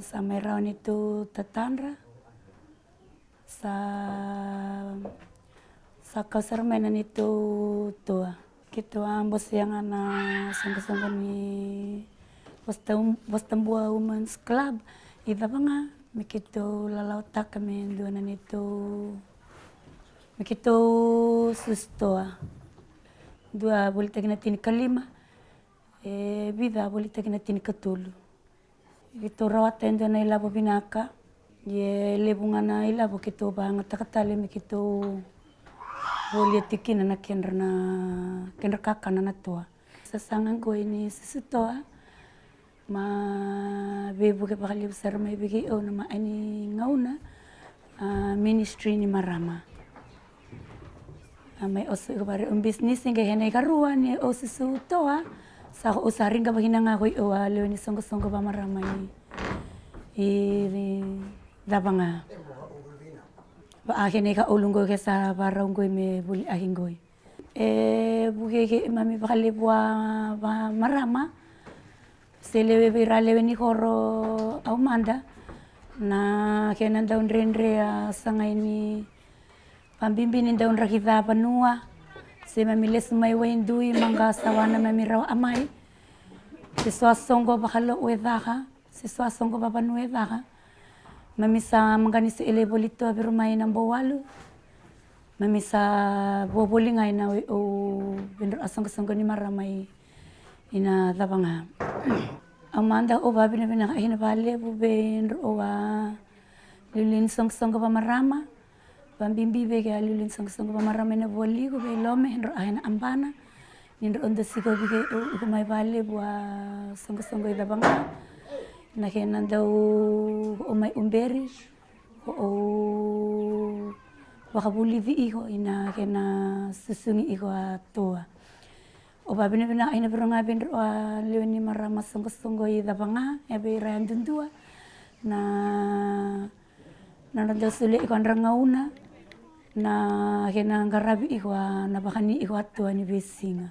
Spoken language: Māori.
sa may rawan itu tatandra sa kasarmenan itu tua. Kita ambos yang ana sangka-sangka ni Bostambua Women's Club. Ita banga mikito lalautak kami duanan itu mikito sustoa. Dua boleh tagina tini kalima. Vida boleh tagina tini katulu. Kita rawat endo na ilabo binaka. Ye lebungana ilabo kita banga takatali mikito boleh tikina na kendra kakana na tua. Sasangan ko ini sustoa. Ma bebu ke pakali besar mai bigi o nama ini ngauna ministry ni marama. May oso ikabari bisnis nga henay karuan ni o susutoa sa usaring ka bahina nga ko leo ni songko ba maramay dabanga ba henay ka ulunggo ke sa baranggoy me buli ahinggoy buke ke mami bakali ba marama selewe virale ni horo aumanda na kenan daun rendre sa ngaini pambimbinin daun rakita panua se mamiles may waindui mangga sawana mamiraw amay se swasonggo bakalo wedaka se swasonggo babanu wedaka mamisa mangani se elebolito birumay ng bawalu mamisa bobolingay na o bindro asong-asong ni maramay ina tabanga amanda o babi na binakahin bale bubendro o lulin song-song ka pamarama Pambimbi bege alulin song-song pamarama na boli ko be lome hendro ahena ambana nindro onda sigo bege ko may bale bua song-song ida banga na kenan daw o may umberi o wakabuli vi iko ina kena susungi iko atoa o babi na binakain na pero nga bendro leoni marama song-song ida banga ebe rayan dundua na daw suli iko andra ngauna na kena ngarabi iko na bakani iko atua ni besinga.